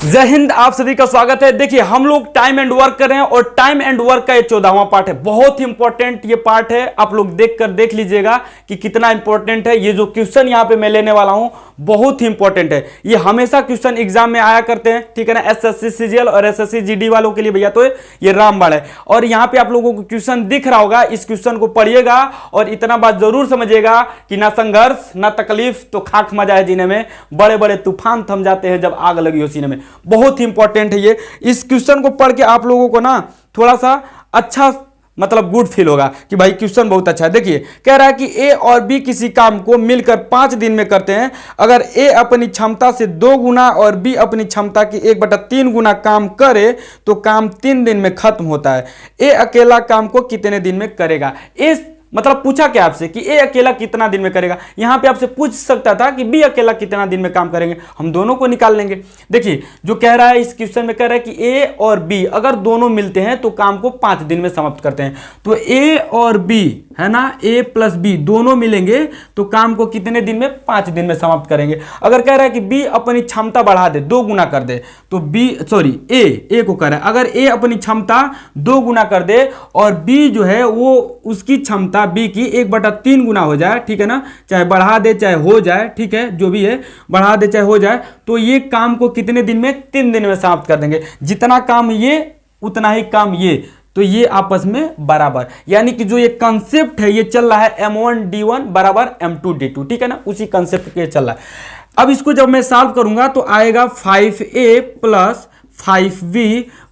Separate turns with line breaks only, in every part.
जय हिंद। आप सभी का स्वागत है। देखिए हम लोग टाइम एंड वर्क कर रहे हैं और टाइम एंड वर्क का ये 14वां पार्ट है। बहुत ही इंपॉर्टेंट ये पार्ट है। आप लोग देख लीजिएगा कि कितना इंपॉर्टेंट है। ये जो क्वेश्चन यहाँ पे मैं लेने वाला हूं बहुत ही इंपॉर्टेंट है। ये हमेशा क्वेश्चन एग्जाम में आया करते हैं, ठीक है ना। एसएससी सीजीएल और एसएससी जीडी वालों के लिए भैया तो ये रामबाण है। और यहाँ पे आप लोगों को क्वेश्चन दिख रहा होगा, इस क्वेश्चन को पढ़िएगा और इतना बात जरूर समझिएगा कि ना संघर्ष ना तकलीफ तो खाक मजा है जीने में, बड़े बड़े तूफान थम जाते हैं जब आग लगी हो सीने में। बहुत ही इंपॉर्टेंट है ये। इस क्वेश्चन को पढ़ के आप लोगों को ना थोड़ा सा अच्छा मतलब गुड फील होगा कि भाई क्वेश्चन बहुत अच्छा है। देखिए कह रहा है कि ए और बी किसी काम को मिलकर 5 दिन में करते हैं। अगर ए अपनी क्षमता से 2 गुना और बी अपनी क्षमता की 1/3 गुना काम करे तो काम 3 दिन में खत्म होता है। ए अकेला काम को कितने दिन में करेगा। मतलब पूछा क्या आपसे कि ए अकेला कितना दिन में करेगा। यहां पे आपसे पूछ सकता था कि बी अकेला कितना दिन में काम करेंगे, हम दोनों को निकाल लेंगे। देखिए जो कह रहा है इस क्वेश्चन में कह रहा है कि ए और बी अगर दोनों मिलते हैं तो काम को 5 दिन में समाप्त करते हैं। तो ए और बी है ना, ए प्लस बी दोनों मिलेंगे तो काम को कितने दिन में, 5 दिन में समाप्त करेंगे। अगर कह रहा है कि बी अपनी क्षमता बढ़ा दे, 2 गुना कर दे, तो ए को कह रहा है अगर ए अपनी क्षमता 2 गुना कर दे और बी जो है वो उसकी क्षमता बी की 1/3 गुना हो जाए, ठीक है ना, चाहे बढ़ा दे चाहे हो जाए, ठीक है, जो भी है बढ़ा दे चाहे हो जाए, तो ये काम को कितने दिन में, 3 दिन में समाप्त कर देंगे। जितना काम ये उतना ही काम ये, तो ये आपस में बराबर, यानी कि जो ये कंसेप्ट है ये चल रहा है M1D1 बराबर M2D2, ठीक है ना, उसी कंसेप्ट पे चल रहा है। अब इसको जब मैं सॉल्व करूंगा तो आएगा 5A प्लस 5B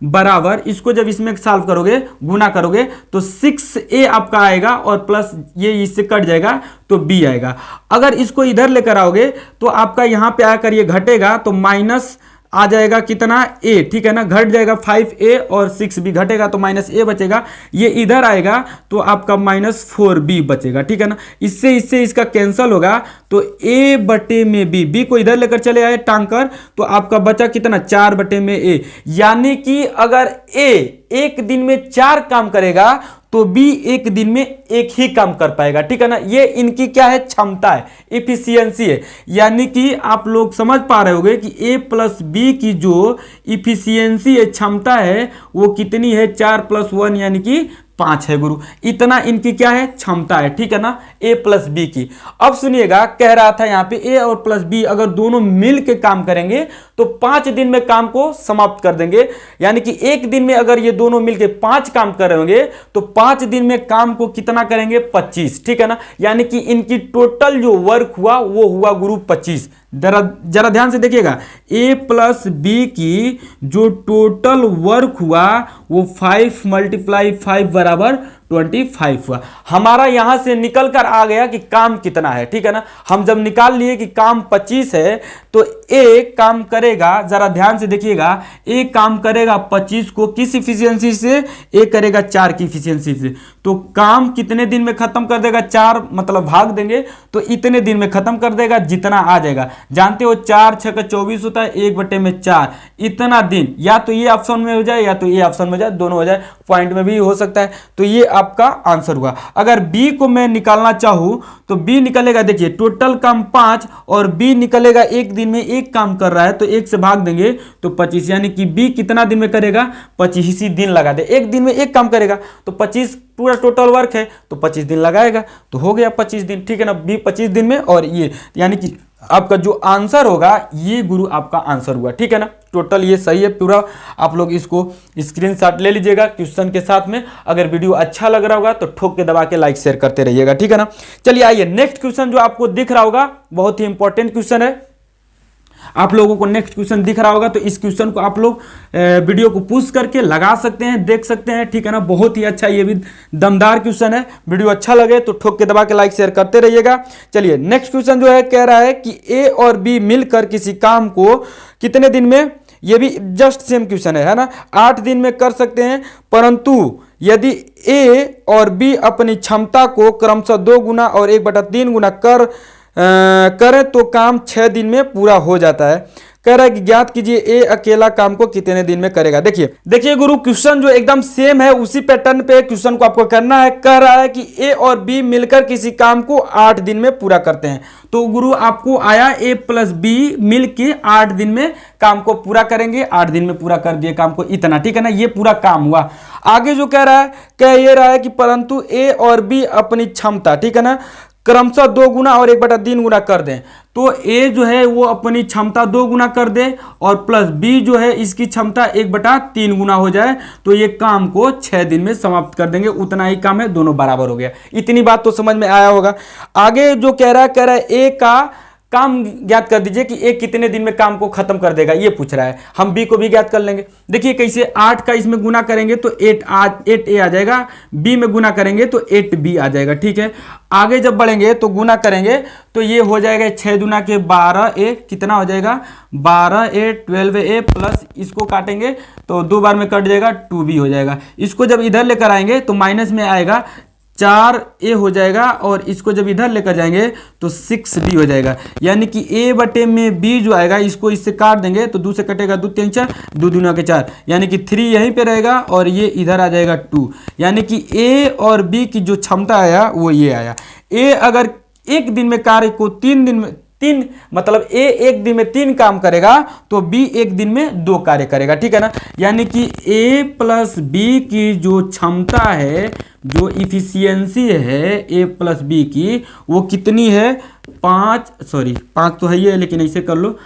बराबर, इसको जब इसमें सॉल्व करोगे गुना करोगे तो 6A आपका आएगा और प्लस ये इससे कट जाएगा तो B आएगा। अगर इसको इधर लेकर आओगे तो आपका यहां पे आकर ये घटेगा तो माइनस आ जाएगा कितना, A, ठीक है ना, घट जाएगा 5A और 6B घटेगा तो -A बचेगा। ये इधर आएगा तो आपका -4B बचेगा, ठीक है ना। इससे इसका कैंसल होगा तो A बटे में B को इधर लेकर चले आए टांग कर तो आपका बचा कितना, 4 बटे में A। यानी कि अगर A एक दिन में 4 काम करेगा तो बी एक दिन में एक ही काम कर पाएगा, ठीक है ना। ये इनकी क्या है, क्षमता है, इफिशियंसी है। यानी कि आप लोग समझ पा रहे होंगे कि ए प्लस बी की जो इफिशियंसी है, क्षमता है, वो कितनी है, 4 + 1 यानी कि 5 है गुरु। इतना इनकी क्या है, क्षमता है, ठीक है ना, ए प्लस बी की। अब सुनिएगा कह रहा था यहाँ पे ए और प्लस बी अगर दोनों मिल के काम करेंगे तो 5 दिन में काम को समाप्त कर देंगे। यानी कि एक दिन में अगर ये दोनों मिलके 5 काम करेंगे तो 5 दिन में काम को कितना करेंगे, 25, ठीक है ना। यानी कि इनकी टोटल जो वर्क हुआ वो हुआ गुरु 25। जरा ध्यान से देखिएगा, ए प्लस बी की जो टोटल वर्क हुआ वो 5 × 5 बराबर 25 हुआ। हमारा यहां से निकल कर आ गया कि काम कितना है, ठीक है ना। हम जब निकाल लिए कि काम 25 है तो ए काम करेगा, जरा ध्यान से देखिएगा, ए काम करेगा 25 को किस इफिशियंसी से, ए करेगा 4 की इफिशियंसी से। तो काम कितने दिन में खत्म कर देगा, 4 मतलब भाग देंगे तो इतने दिन में खत्म कर देगा जितना आ जाएगा। जानते हो 4 × 6 = 24 होता है, 1/4 इतना दिन। या तो ये ऑप्शन में हो जाए या तो ये ऑप्शन में हो जाए, दोनों हो जाए, पॉइंट में भी हो सकता है। तो ये आपका आंसर हुआ। अगर बी को मैं निकालना चाहूं तो बी निकलेगा, देखिए टोटल काम 5 और बी निकलेगा एक दिन में एक काम कर रहा है तो 1 से भाग देंगे तो 25, यानी कि बी कितना दिन में करेगा, 25 दिन लगा दे। एक दिन में एक काम करेगा तो 25 पूरा टोटल वर्क है तो 25 दिन लगाएगा तो हो गया 25 दिन, ठीक है ना। बी 25 दिन में और ये यानी कि आपका जो आंसर होगा ये गुरु आपका आंसर हुआ, ठीक है ना। टोटल ये सही है पूरा। आप लोग इसको स्क्रीनशॉट ले लीजिएगा क्वेश्चन के साथ में। अगर वीडियो अच्छा लग रहा होगा तो ठोक के दबा के लाइक शेयर करते रहिएगा, ठीक है ना। चलिए आइए नेक्स्ट क्वेश्चन जो आपको दिख रहा होगा, बहुत ही इंपॉर्टेंट क्वेश्चन है। आप लोगों को नेक्स्ट क्वेश्चन दिख रहा होगा तो इस क्वेश्चन को आप लोग वीडियो को पुश करके लगा सकते हैं, देख सकते हैं, ठीक है ना। बहुत ही अच्छा, ये भी दमदार क्वेश्चन है। वीडियो अच्छा लगे तो ठोक के दबा के लाइक शेयर करते रहिएगा। चलिए नेक्स्ट क्वेश्चन जो है कह रहा है कि ए और बी मिलकर किसी काम को कितने दिन में, ये भी जस्ट सेम क्वेश्चन है ना, 8 दिन में कर सकते हैं। परंतु यदि ए और बी अपनी क्षमता को क्रमशः 2 गुना और 1/3 गुना करें तो काम 6 दिन में पूरा हो जाता है। कह रहा है कि ज्ञात कीजिए ए अकेला काम को कितने दिन में करेगा। देखिए गुरु, क्वेश्चन जो एकदम सेम है उसी पैटर्न पे क्वेश्चन को आपको करना है। कह रहा है कि ए और बी मिलकर किसी काम को 8 दिन में पूरा करते हैं। तो गुरु आपको आया ए प्लस बी मिल के 8 दिन में काम को पूरा करेंगे, 8 दिन में पूरा कर दिए काम को, इतना, ठीक है ना, ये पूरा काम हुआ। आगे जो कह रहा है, कह ये रहा है कि परंतु ए और बी अपनी क्षमता, ठीक है ना, क्रमशः 2 गुना और 1/3 गुना कर दें। तो ए जो है वो अपनी क्षमता 2 गुना कर दे और प्लस बी जो है इसकी क्षमता 1/3 गुना हो जाए, तो ये काम को 6 दिन में समाप्त कर देंगे। उतना ही काम है, दोनों बराबर हो गया। इतनी बात तो समझ में आया होगा। आगे जो कह रहा है ए का काम ज्ञात कर दीजिए कि ए कितने दिन में काम को खत्म कर देगा, ये पूछ रहा है। हम बी को भी ज्ञात कर लेंगे। देखिए कैसे, 8 का इसमें गुना करेंगे तो 8 ए आ जाएगा, बी में गुना करेंगे तो 8 बी आ जाएगा, ठीक है। आगे जब बढ़ेंगे तो गुना करेंगे तो ये हो जाएगा 6 दूना के 12 ए, कितना हो जाएगा 12 ए 12 ए प्लस इसको काटेंगे तो 2 बार में कट जाएगा 2 बी हो जाएगा। इसको जब इधर लेकर आएंगे तो माइनस में आएगा 4 ए हो जाएगा और इसको जब इधर लेकर जाएंगे तो 6 बी हो जाएगा। यानी कि ए बटे में बी जो आएगा इसको इससे काट देंगे तो 2 से कटेगा 2 3 4, 2 दूना के 4, यानी कि 3 यहीं पे रहेगा और ये इधर आ जाएगा 2। यानी कि ए और बी की जो क्षमता आया वो ये आया। ए अगर एक दिन में कार्य को 3 दिन में मतलब ए एक दिन में 3 काम करेगा तो बी एक दिन में 2 कार्य करेगा, ठीक है ना। यानी कि ए प्लस बी की जो क्षमता है, जो इफिशियंसी है ए प्लस बी की, वो कितनी है 5 तो है ही है, लेकिन ऐसे कर लो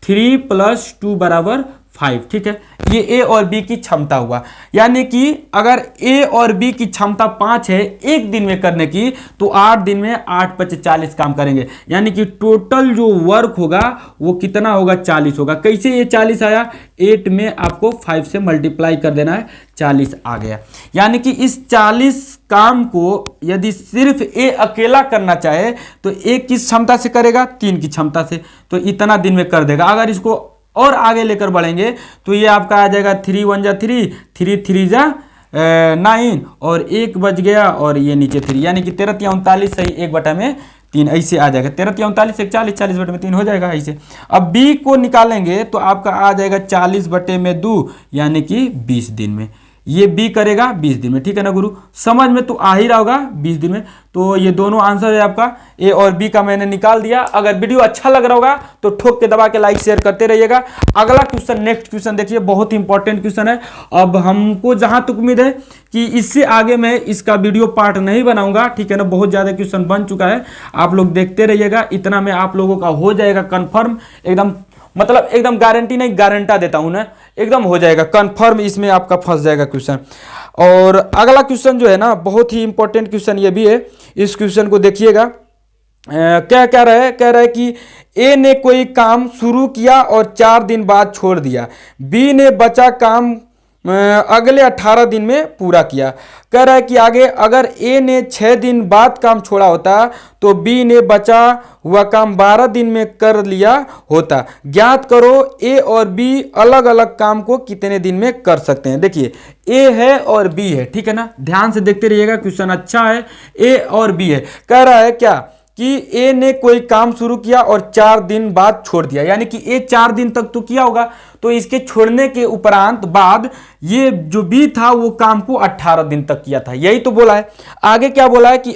3 + 2 = 5, ठीक है। ये ए और बी की क्षमता हुआ। यानी कि अगर ए और बी की क्षमता 5 है एक दिन में करने की, तो 8 दिन में 8 × 5 = 40 काम करेंगे। यानी कि टोटल जो वर्क होगा वो कितना होगा 40 होगा। कैसे ये 40 आया, 8 में आपको 5 से मल्टीप्लाई कर देना है, 40 आ गया। यानी कि इस 40 काम को यदि सिर्फ ए अकेला करना चाहे तो ए किस क्षमता से करेगा, 3 की क्षमता से, तो इतना दिन में कर देगा। अगर इसको और आगे लेकर बढ़ेंगे तो ये आपका आ जाएगा 3 × 1 = 3, 3 × 3 = 9 और 1 बच गया और ये नीचे 3, यानी कि 13 × 39 सही 1/3 ऐसे आ जाएगा। 13 × 39 = 40, 40/3 हो जाएगा ऐसे। अब बी को निकालेंगे तो आपका आ जाएगा 40/2 यानी कि 20 दिन में। ये बी करेगा 20 दिन में, ठीक है ना गुरु, समझ में तो आ ही रहा होगा 20 दिन में। तो ये दोनों आंसर है आपका, ए और बी का मैंने निकाल दिया। अगर वीडियो अच्छा लग रहा होगा तो ठोक के दबा के लाइक शेयर करते रहिएगा। अगला क्वेश्चन, नेक्स्ट क्वेश्चन देखिए, बहुत इंपॉर्टेंट क्वेश्चन है। अब हमको जहां तक उम्मीद है कि इससे आगे मैं इसका वीडियो पार्ट नहीं बनाऊंगा, ठीक है ना, बहुत ज्यादा क्वेश्चन बन चुका है। आप लोग देखते रहिएगा, इतना में आप लोगों का हो जाएगा कंफर्म, एकदम मतलब एकदम गारंटी नहीं, गारंटा देता हूं ना, एकदम हो जाएगा कंफर्म, इसमें आपका फंस जाएगा क्वेश्चन। और अगला क्वेश्चन जो है ना, बहुत ही इंपॉर्टेंट क्वेश्चन ये भी है। इस क्वेश्चन को देखिएगा, क्या कह रहा है, कह रहा है कि ए ने कोई काम शुरू किया और 4 दिन बाद छोड़ दिया, बी ने बचा काम अगले 18 दिन में पूरा किया। कह रहा है कि आगे अगर ए ने 6 दिन बाद काम छोड़ा होता तो बी ने बचा हुआ काम 12 दिन में कर लिया होता। ज्ञात करो ए और बी अलग अलग काम को कितने दिन में कर सकते हैं। देखिए ए है और बी है, ठीक है ना, ध्यान से देखते रहिएगा, क्वेश्चन अच्छा है। ए और बी है, कह रहा है क्या कि ए ने कोई काम शुरू किया और 4 दिन बाद छोड़ दिया, यानी कि ए 4 दिन तक तो किया होगा, तो इसके छोड़ने के उपरांत बाद ये जो बी था वो काम को 18 दिन तक किया था, यही तो बोला है। आगे क्या बोला है कि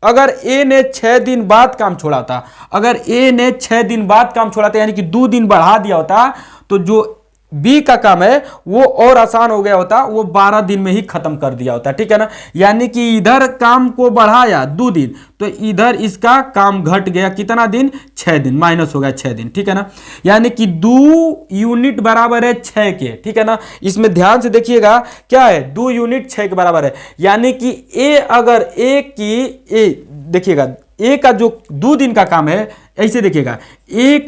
अगर ए ने 6 दिन बाद काम छोड़ा था, अगर ए ने 6 दिन बाद काम छोड़ा था यानी कि 2 दिन बढ़ा दिया होता, तो जो बी का काम है वो और आसान हो गया होता, वो 12 दिन में ही खत्म कर दिया होता, ठीक है ना। यानी कि इधर काम को बढ़ाया 2 दिन, तो इधर इसका काम घट गया कितना दिन, 6 दिन, माइनस हो गया 6 दिन, ठीक है ना। यानी कि 2 यूनिट बराबर है 6 के, ठीक है ना। इसमें ध्यान से देखिएगा क्या है, 2 यूनिट 6 के बराबर है। यानी कि ए अगर ए देखिएगा, ए का जो 2 दिन का काम है, ऐसे देखिएगा, ए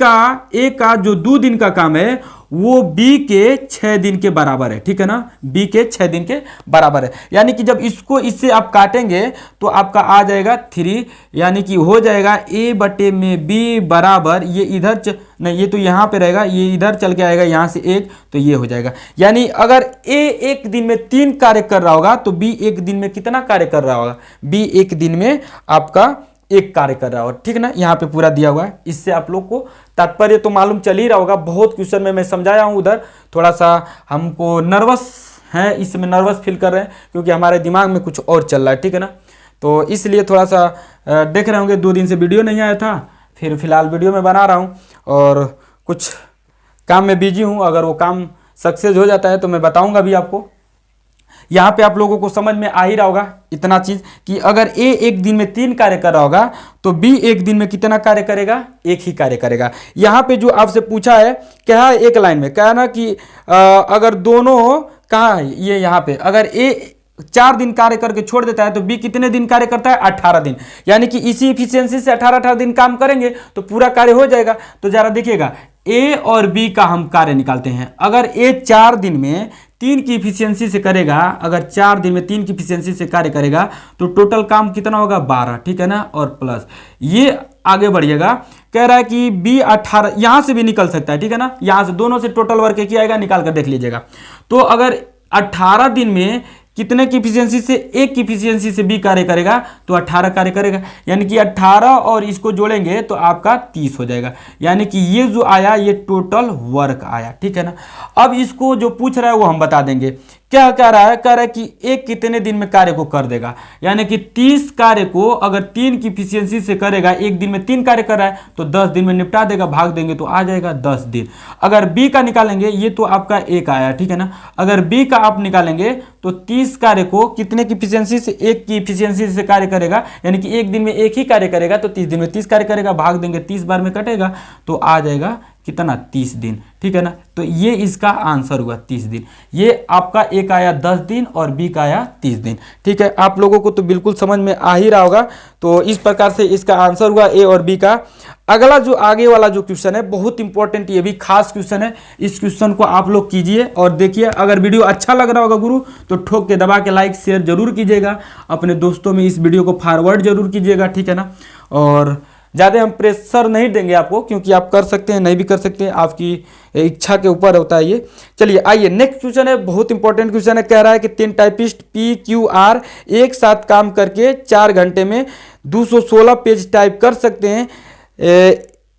का जो 2 दिन का काम है वो बी के 6 दिन के बराबर है, ठीक है ना, बी के 6 दिन के बराबर है। यानी कि जब इसको इससे आप काटेंगे तो आपका आ जाएगा 3, यानी कि हो जाएगा ए बटे में बी बराबर, ये इधर नहीं, ये तो यहाँ पे रहेगा, ये इधर चल के आएगा यहाँ से 1, तो ये हो जाएगा। यानी अगर ए एक दिन में 3 कार्य कर रहा होगा तो बी एक दिन में कितना कार्य कर रहा होगा, बी एक दिन में आपका 1 कार्य कर रहा होगा, ठीक है ना। यहाँ पे पूरा दिया हुआ है, इससे आप लोग को तात्पर्य तो मालूम चल ही रहा होगा। बहुत क्वेश्चन में मैं समझाया हूँ, उधर थोड़ा सा हमको नर्वस है, इसमें नर्वस फील कर रहे हैं क्योंकि हमारे दिमाग में कुछ और चल रहा है, ठीक है ना। तो इसलिए थोड़ा सा देख रहे होंगे 2 दिन से वीडियो नहीं आया था, फिर फिलहाल वीडियो में बना रहा हूँ और कुछ काम में बिजी हूँ। अगर वो काम सक्सेस हो जाता है तो मैं बताऊँगा भी आपको। यहाँ पे आप लोगों को समझ में आ ही रहा होगा इतना चीज कि अगर ए एक दिन में 3 कार्य कर रहा होगा तो बी एक दिन में कितना कार्य करेगा, एक ही कार्य करेगा। यहाँ पे जो आपसे पूछा है क्या है, एक लाइन में क्या है ना कि अगर दोनों कहाँ है, ये यहाँ पे अगर ए 4 दिन कार्य करके छोड़ देता है तो बी कितने दिन कार्य करता है, 18 दिन। यानी कि इसी इफिशियंसी से 18 दिन काम करेंगे तो पूरा कार्य हो जाएगा। तो जरा देखिएगा ए और बी का हम कार्य निकालते हैं। अगर ए 4 दिन में 3 की इफिशियंसी से करेगा, अगर 4 दिन में 3 की इफिशियंसी से कार्य करेगा तो टोटल काम कितना होगा, 12, ठीक है ना। और प्लस ये आगे बढ़िएगा, कह रहा है कि बी 18, यहां से भी निकल सकता है, ठीक है ना। यहां से दोनों से टोटल वर्क एक ही आएगा, निकाल कर देख लीजिएगा। तो अगर 18 दिन में कितने की इफिशियंसी से, 1 की इफिशियंसी से बी कार्य करेगा तो 18 कार्य करेगा। यानी कि 18 और इसको जोड़ेंगे तो आपका 30 हो जाएगा। यानी कि ये जो आया ये टोटल वर्क आया, ठीक है ना। अब इसको जो पूछ रहा है वो हम बता देंगे। क्या कह रहा है, कह रहा है कि एक कितने दिन में कार्य को कर देगा। यानी कि 30 कार्य को अगर 3 की इफिशियंसी से करेगा, एक दिन में 3 कार्य कर रहा है तो 10 दिन में निपटा देगा, भाग देंगे तो आ जाएगा 10 दिन। अगर बी का निकालेंगे, ये तो आपका एक आया, ठीक है ना। अगर बी का आप निकालेंगे तो 30 कार्य को कितने की इफिशियंसी से, 1 की इफिशियंसी से कार्य करेगा। यानी कि एक दिन में एक ही कार्य करेगा तो 30 दिन में 30 कार्य करेगा, भाग देंगे 30 बार में कटेगा तो आ जाएगा कितना, 30 दिन, ठीक है ना। तो ये इसका आंसर हुआ 30 दिन। ये आपका एक आया 10 दिन और बी का आया 30 दिन, ठीक है। आप लोगों को तो बिल्कुल समझ में आ ही रहा होगा। तो इस प्रकार से इसका आंसर हुआ ए और बी का। अगला जो आगे वाला जो क्वेश्चन है बहुत इंपॉर्टेंट, ये भी खास क्वेश्चन है। इस क्वेश्चन को आप लोग कीजिए और देखिए। अगर वीडियो अच्छा लग रहा होगा गुरु तो ठोक के दबा के लाइक शेयर जरूर कीजिएगा, अपने दोस्तों में इस वीडियो को फॉरवर्ड जरूर कीजिएगा, ठीक है ना। और ज़्यादा हम प्रेशर नहीं देंगे आपको, क्योंकि आप कर सकते हैं, नहीं भी कर सकते हैं, आपकी इच्छा के ऊपर होता है ये। चलिए आइए नेक्स्ट क्वेश्चन है, बहुत इंपॉर्टेंट क्वेश्चन है। कह रहा है कि 3 टाइपिस्ट PQR एक साथ काम करके 4 घंटे में 216 पेज टाइप कर सकते हैं।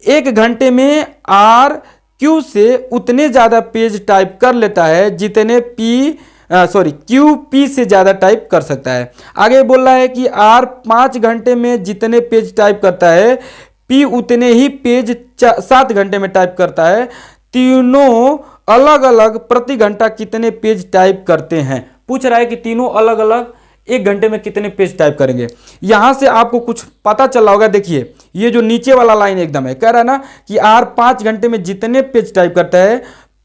1 घंटे में RQ से उतने ज़्यादा पेज टाइप कर लेता है जितने QP से ज़्यादा टाइप कर सकता है। आगे बोल रहा है कि R 5 घंटे में जितने पेज टाइप करता है P उतने ही पेज 7 घंटे में टाइप करता है। तीनों अलग अलग प्रति घंटा कितने पेज टाइप करते हैं। पूछ रहा है कि तीनों अलग अलग 1 घंटे में कितने पेज टाइप करेंगे। यहां से आपको कुछ पता चला होगा। देखिए ये जो नीचे वाला लाइन एकदम है, कह रहा है ना कि R 5 घंटे में जितने पेज टाइप करता है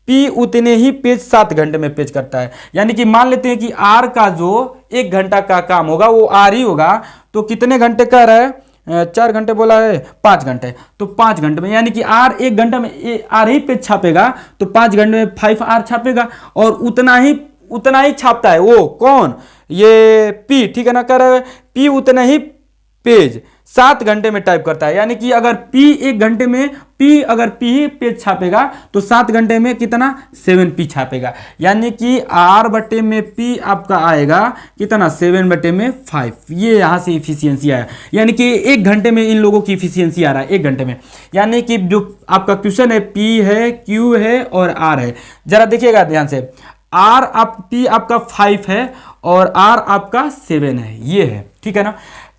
P उतने ही पेज 7 घंटे में पेज करता है। यानी कि मान लेते हैं कि R का जो 1 घंटा का काम होगा वो R ही होगा, तो कितने घंटे कह रहा है, 4 घंटे बोला है, 5 घंटे, तो 5 घंटे में यानी कि R 1 घंटा में R ही पेज छापेगा तो 5 घंटे में 5R छापेगा। और उतना ही छापता है वो कौन, ये P, ठीक है ना। कह रहा है P उतना ही पेज 7 घंटे में टाइप करता है। यानी कि अगर P 1 घंटे में अगर P ही पेज छापेगा तो 7 घंटे में कितना, 7P छापेगा। यानी कि R बटे में P आपका आएगा कितना, 7 बटे में 5। ये यहाँ से इफिशियंसी आया। यानी कि 1 घंटे में इन लोगों की इफिशियंसी आ रहा है 1 घंटे में। यानी कि जो आपका क्वेश्चन है P है, Q है और R है। जरा देखिएगा ध्यान से, P आपका 5 है और R आपका 7 है, ये है, ठीक है ना।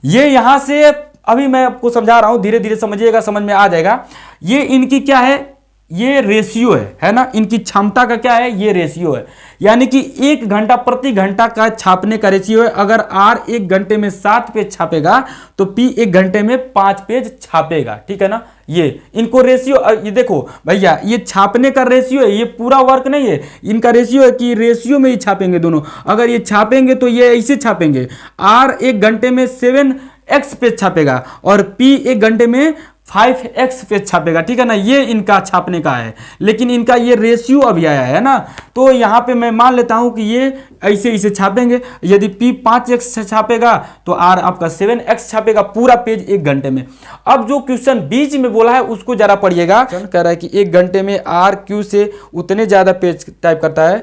ये यहां से अभी मैं आपको समझा रहा हूं, धीरे धीरे समझिएगा, समझ में आ जाएगा। ये इनकी क्या है, ये रेशियो है ना। इनकी क्षमता का क्या है, ये रेशियो है। यानी कि 1 घंटा प्रति घंटा का छापने का रेशियो है। अगर R 1 घंटे में 7 पेज छापेगा तो P 1 घंटे में 5 पेज छापेगा, ठीक है ना। ये इनको रेशियो, ये देखो भैया, ये छापने का रेशियो है, ये पूरा वर्क नहीं है। इनका रेशियो है कि रेशियो में ही छापेंगे दोनों। अगर ये छापेंगे तो ये ऐसे छापेंगे, R 1 घंटे में 7x पेज छापेगा और P 1 घंटे में 5x पेज छापेगा, ठीक है ना। ये इनका छापने का है, लेकिन इनका ये रेशियो अभी आया है ना। तो यहाँ पे मैं मान लेता हूँ कि ये ऐसे छापेंगे। यदि P 5x छापेगा तो R आपका 7x छापेगा, पूरा पेज 1 घंटे में। अब जो क्वेश्चन बीच में बोला है उसको जरा पढ़िएगा। कह रहा है कि 1 घंटे में RQ से उतने ज़्यादा पेज टाइप करता है,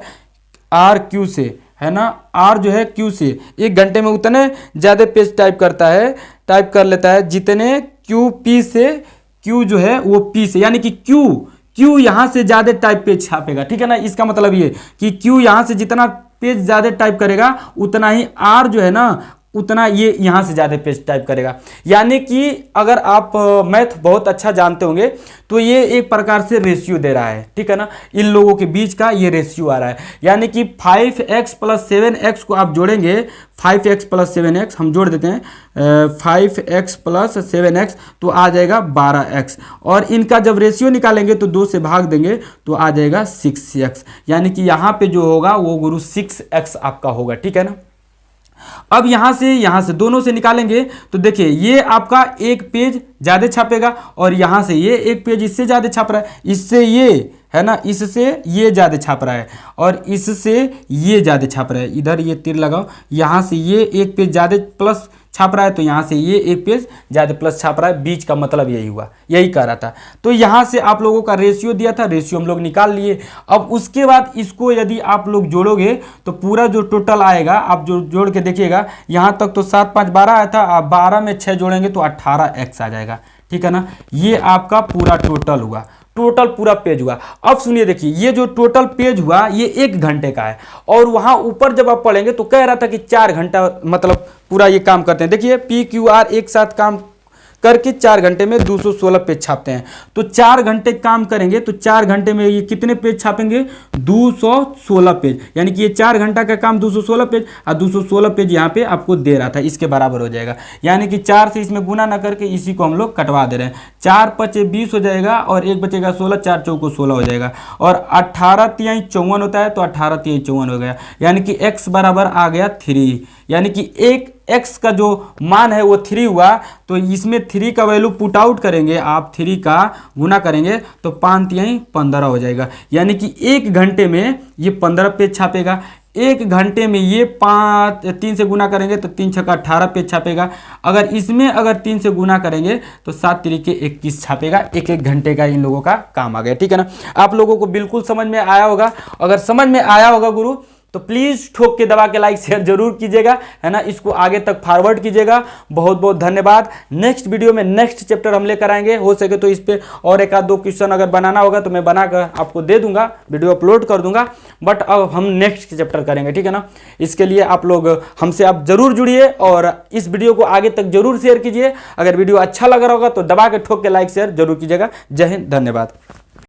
RQ से, है ना। R जो है Q से 1 घंटे में उतने ज़्यादा पेज टाइप कर लेता है जितने QP से Q जो है वो P से, यानी कि Q यहां से ज्यादा टाइप पेज छापेगा, ठीक है ना। इसका मतलब ये कि Q यहां से जितना पेज ज्यादा टाइप करेगा उतना ही R जो है ना उतना ये यहां से ज्यादा पेज टाइप करेगा। यानी कि अगर आप मैथ बहुत अच्छा जानते होंगे तो ये एक प्रकार से रेशियो दे रहा है, ठीक है ना। इन लोगों के बीच का ये रेशियो आ रहा है, यानी कि 5x + 7x को आप जोड़ेंगे, 5x + 7x हम जोड़ देते हैं, 5x + 7x तो आ जाएगा 12x, और इनका जब रेशियो निकालेंगे तो 2 से भाग देंगे तो आ जाएगा 6x, यानी कि यहाँ पे जो होगा वो गुरु 6x आपका होगा, ठीक है ना। अब यहां से दोनों से निकालेंगे तो देखिए ये आपका एक पेज ज्यादा छापेगा, और यहां से ये एक पेज इससे ज्यादा छाप रहा है, इससे ये है ना, इससे ये ज्यादा छाप रहा है, और इससे ये ज्यादा छाप रहा है। इधर ये तीर लगाओ, यहां से ये एक पेज ज्यादा प्लस छाप रहा है तो यहां से ये एक पेज ज्यादा प्लस छाप रहा है, बीच का मतलब यही हुआ, यही कह रहा था। तो यहां से आप लोगों का रेशियो दिया था, रेशियो हम लोग निकाल लिए। अब उसके बाद इसको यदि आप लोग जोड़ोगे तो पूरा जो टोटल आएगा, आप जो जोड़ के देखिएगा, यहां तक तो 7 5 12 आया था, आप 12 में 6 जोड़ेंगे तो 18x आ जाएगा, ठीक है ना। ये आपका पूरा टोटल हुआ, टोटल पूरा पेज हुआ। अब सुनिए, देखिए ये जो टोटल पेज हुआ ये 1 घंटे का है, और वहां ऊपर जब आप पढ़ेंगे तो कह रहा था कि 4 घंटा मतलब पूरा ये काम करते हैं। देखिए PQR एक साथ काम करके 4 घंटे में 216 पेज छापते हैं। तो 4 घंटे काम करेंगे तो 4 घंटे में ये कितने पेज छापेंगे, 216 पेज, यानी कि ये 4 घंटा का काम 216 पेज, और 216 पेज यहाँ पे आपको दे रहा था, इसके बराबर हो जाएगा। यानी कि 4 से इसमें गुना ना करके इसी को हम लोग कटवा दे रहे हैं। 4 × 5 = 20 हो जाएगा, और 1 बचेगा 16, 4 × 4 = 16 हो जाएगा, और 18 × 3 = 54 होता है, तो 18 × 3 = 54 हो गया, यानी कि x बराबर आ गया 3, यानी कि एक x का जो मान है वो 3 हुआ। तो इसमें 3 का वैल्यू पुट आउट करेंगे आप, 3 का गुना करेंगे तो 5 × 3 = 15 हो जाएगा, यानी कि 1 घंटे में ये 15 पेज छापेगा। 1 घंटे में ये 3 से गुना करेंगे तो 3 × 6 = 18 पेज छापेगा। अगर इसमें 3 से गुना करेंगे तो 7 × 3 = 21 छापेगा। 1 घंटे का इन लोगों का काम आ गया, ठीक है ना। आप लोगों को बिल्कुल समझ में आया होगा। अगर समझ में आया होगा गुरु तो प्लीज ठोक के दबा के लाइक शेयर जरूर कीजिएगा, है ना। इसको आगे तक फॉरवर्ड कीजिएगा। बहुत बहुत धन्यवाद। नेक्स्ट वीडियो में नेक्स्ट चैप्टर हम लेकर आएंगे। हो सके तो इस पे और 1-2 क्वेश्चन अगर बनाना होगा तो मैं बनाकर आपको दे दूंगा, वीडियो अपलोड कर दूंगा। बट अब हम नेक्स्ट चैप्टर करेंगे, ठीक है ना। इसके लिए आप लोग हमसे आप जरूर जुड़िए और इस वीडियो को आगे तक जरूर शेयर कीजिए। अगर वीडियो अच्छा लग रहा होगा तो दबा के ठोक के लाइक शेयर जरूर कीजिएगा। जय हिंद, धन्यवाद।